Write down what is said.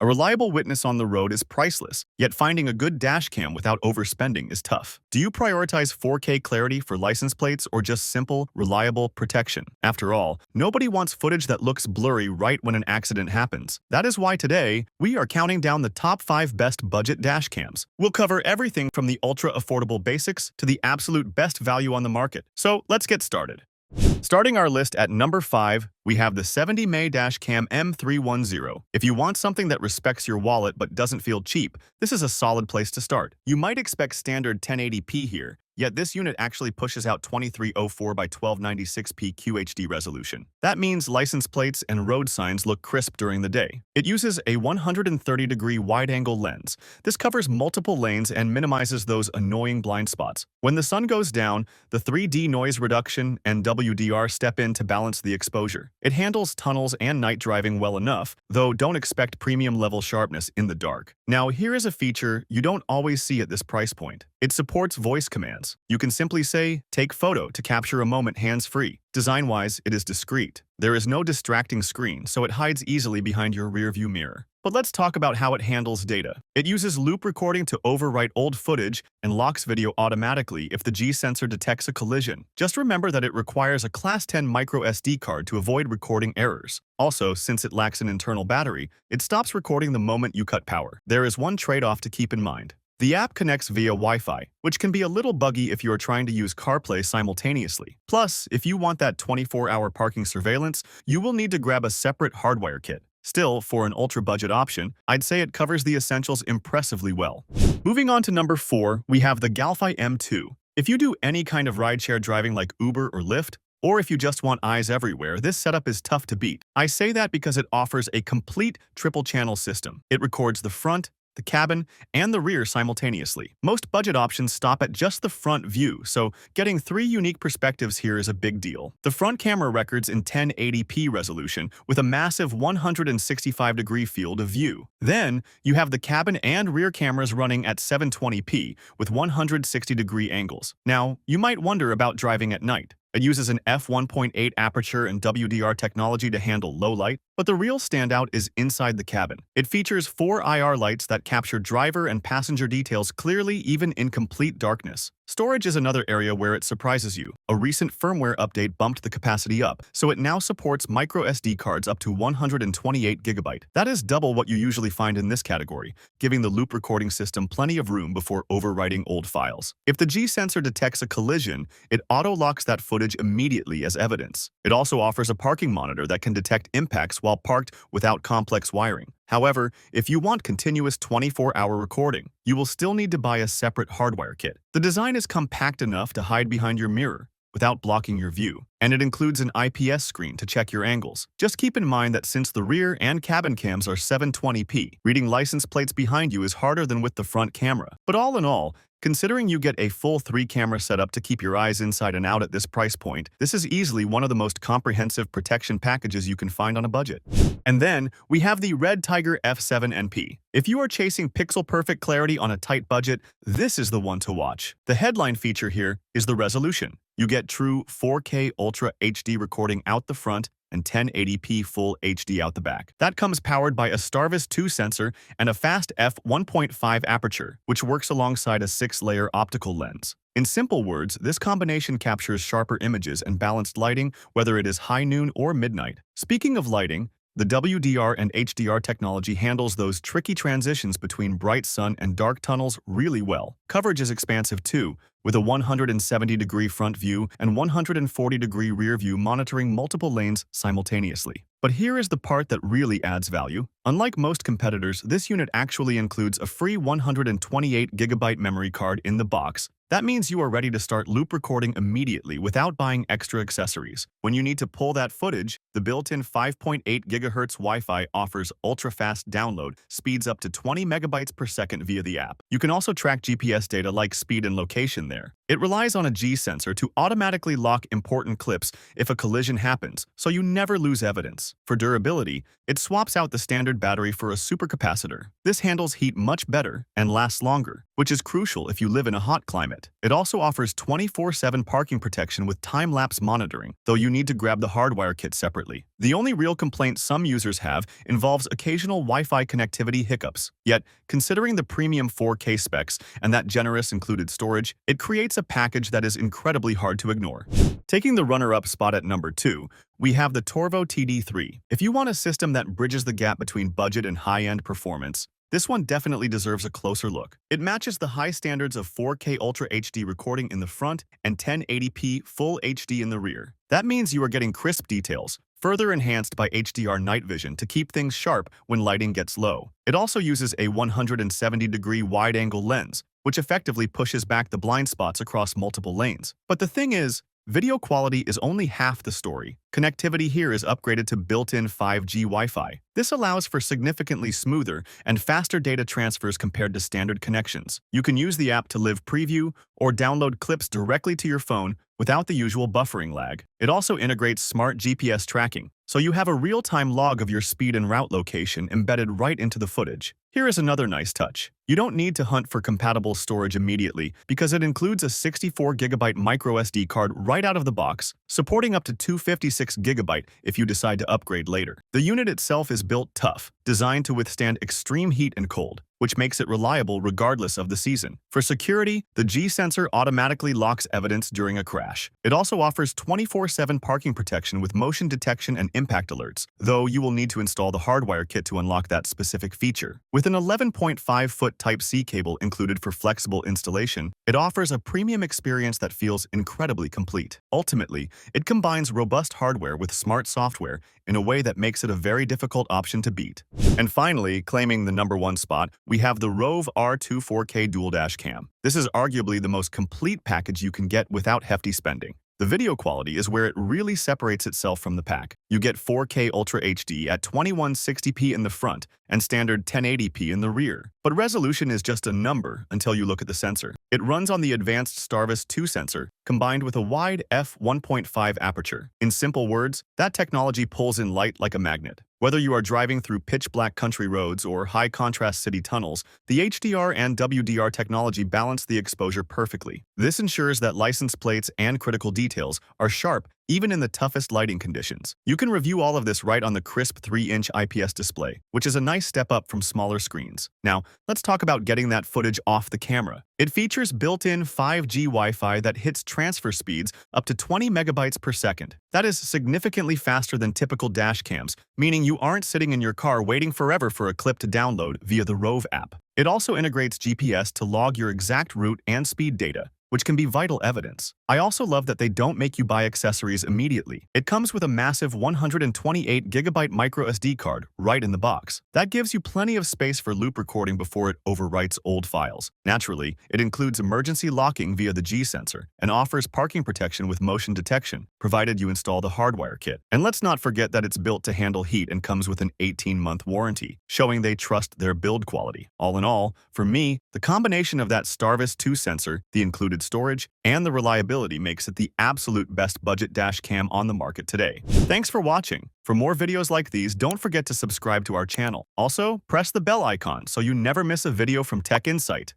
A reliable witness on the road is priceless, yet finding a good dash cam without overspending is tough. Do you prioritize 4K clarity for license plates or just simple, reliable protection? After all, nobody wants footage that looks blurry right when an accident happens. That is why today, we are counting down the top 5 best budget dash cams. We'll cover everything from the ultra-affordable basics to the absolute best value on the market. So let's get started. Starting our list at number 5, we have the 70mm Dash Cam M310. If you want something that respects your wallet but doesn't feel cheap, this is a solid place to start. You might expect standard 1080p here, yet this unit actually pushes out 2304 by 1296p QHD resolution. That means license plates and road signs look crisp during the day. It uses a 130-degree wide-angle lens. This covers multiple lanes and minimizes those annoying blind spots. When the sun goes down, the 3D noise reduction and WDR step in to balance the exposure. It handles tunnels and night driving well enough, though don't expect premium-level sharpness in the dark. Now, here is a feature you don't always see at this price point. It supports voice commands. You can simply say, "Take photo" to capture a moment hands-free. Design-wise, it is discreet. There is no distracting screen, so it hides easily behind your rearview mirror. But let's talk about how it handles data. It uses loop recording to overwrite old footage and locks video automatically if the G sensor detects a collision. Just remember that it requires a Class 10 micro SD card to avoid recording errors. Also, since it lacks an internal battery, it stops recording the moment you cut power. There is one trade-off to keep in mind. The app connects via Wi-Fi, which can be a little buggy if you are trying to use CarPlay simultaneously. Plus, if you want that 24-hour parking surveillance, you will need to grab a separate hardwire kit. Still, for an ultra-budget option, I'd say it covers the essentials impressively well. Moving on to number 4, we have the Galphi M2. If you do any kind of rideshare driving like Uber or Lyft, or if you just want eyes everywhere, this setup is tough to beat. I say that because it offers a complete triple-channel system. It records the front, the cabin, and the rear simultaneously. Most budget options stop at just the front view, so getting 3 unique perspectives here is a big deal. The front camera records in 1080p resolution with a massive 165-degree field of view. Then, you have the cabin and rear cameras running at 720p with 160-degree angles. Now, you might wonder about driving at night. It uses an f1.8 aperture and WDR technology to handle low light, but the real standout is inside the cabin. It features 4 IR lights that capture driver and passenger details clearly even in complete darkness. Storage is another area where it surprises you. A recent firmware update bumped the capacity up, so it now supports micro SD cards up to 128GB. That is double what you usually find in this category, giving the loop recording system plenty of room before overwriting old files. If the G sensor detects a collision, it auto-locks that footage immediately as evidence. It also offers a parking monitor that can detect impacts while parked without complex wiring. However, if you want continuous 24-hour recording, you will still need to buy a separate hardwire kit. The design is compact enough to hide behind your mirror without blocking your view, and it includes an IPS screen to check your angles. Just keep in mind that since the rear and cabin cams are 720p, reading license plates behind you is harder than with the front camera. But all in all, considering you get a full 3-camera setup to keep your eyes inside and out at this price point, this is easily one of the most comprehensive protection packages you can find on a budget. And then, we have the REDTIGER F7NP. If you are chasing pixel-perfect clarity on a tight budget, this is the one to watch. The headline feature here is the resolution. You get true 4K Ultra HD recording out the front and 1080p Full HD out the back. That comes powered by a Starvis 2 sensor and a fast f1.5 aperture, which works alongside a 6-layer optical lens. In simple words, this combination captures sharper images and balanced lighting, whether it is high noon or midnight. Speaking of lighting, the WDR and HDR technology handles those tricky transitions between bright sun and dark tunnels really well. Coverage is expansive too, with a 170-degree front view and 140-degree rear view monitoring multiple lanes simultaneously. But here is the part that really adds value. Unlike most competitors, this unit actually includes a free 128GB memory card in the box. That means you are ready to start loop recording immediately without buying extra accessories. When you need to pull that footage, the built-in 5.8 GHz Wi-Fi offers ultra-fast download, speeds up to 20 megabytes per second via the app. You can also track GPS data like speed and location there. It relies on a G sensor to automatically lock important clips if a collision happens, so you never lose evidence. For durability, it swaps out the standard battery for a supercapacitor. This handles heat much better and lasts longer, which is crucial if you live in a hot climate. It also offers 24/7 parking protection with time-lapse monitoring, though you need to grab the hardwire kit separately. The only real complaint some users have involves occasional Wi-Fi connectivity hiccups. Yet, considering the premium 4K specs and that generous included storage, it creates a package that is incredibly hard to ignore. Taking the runner-up spot at number 2, we have the Torvo TD3. If you want a system that bridges the gap between budget and high-end performance, this one definitely deserves a closer look. It matches the high standards of 4K Ultra HD recording in the front and 1080p Full HD in the rear. That means you are getting crisp details, further enhanced by HDR night vision to keep things sharp when lighting gets low. It also uses a 170-degree wide-angle lens, which effectively pushes back the blind spots across multiple lanes. But the thing is, video quality is only half the story. Connectivity here is upgraded to built-in 5G Wi-Fi. This allows for significantly smoother and faster data transfers compared to standard connections. You can use the app to live preview or download clips directly to your phone without the usual buffering lag. It also integrates smart GPS tracking, so you have a real-time log of your speed and route location embedded right into the footage. Here is another nice touch. You don't need to hunt for compatible storage immediately because it includes a 64GB microSD card right out of the box, supporting up to 256GB if you decide to upgrade later. The unit itself is built tough, designed to withstand extreme heat and cold, which makes it reliable regardless of the season. For security, the G-sensor automatically locks evidence during a crash. It also offers 24/7 parking protection with motion detection and impact alerts, though you will need to install the hardwire kit to unlock that specific feature. With an 11.5-foot Type-C cable included for flexible installation, it offers a premium experience that feels incredibly complete. Ultimately, it combines robust hardware with smart software in a way that makes it a very difficult option to beat. And finally, claiming the number 1 spot, we have the Rove R2-4K Dual Dash Cam. This is arguably the most complete package you can get without hefty spending. The video quality is where it really separates itself from the pack. You get 4K Ultra HD at 2160p in the front and standard 1080p in the rear. But resolution is just a number until you look at the sensor. It runs on the advanced Starvis 2 sensor, combined with a wide f1.5 aperture. In simple words, that technology pulls in light like a magnet. Whether you are driving through pitch-black country roads or high-contrast city tunnels, the HDR and WDR technology balance the exposure perfectly. This ensures that license plates and critical details are sharp even in the toughest lighting conditions. You can review all of this right on the crisp 3-inch IPS display, which is a nice step up from smaller screens. Now, let's talk about getting that footage off the camera. It features built-in 5G Wi-Fi that hits transfer speeds up to 20 megabytes per second. That is significantly faster than typical dash cams, meaning you aren't sitting in your car waiting forever for a clip to download via the Rove app. It also integrates GPS to log your exact route and speed data, which can be vital evidence. I also love that they don't make you buy accessories immediately. It comes with a massive 128GB microSD card right in the box. That gives you plenty of space for loop recording before it overwrites old files. Naturally, it includes emergency locking via the G-sensor and offers parking protection with motion detection, provided you install the hardwire kit. And let's not forget that it's built to handle heat and comes with an 18-month warranty, showing they trust their build quality. All in all, for me, the combination of that Starvis 2 sensor, the included storage, and the reliability makes it the absolute best budget dash cam on the market today. Thanks for watching. For more videos like these, don't forget to subscribe to our channel. Also, press the bell icon so you never miss a video from Tech Insight.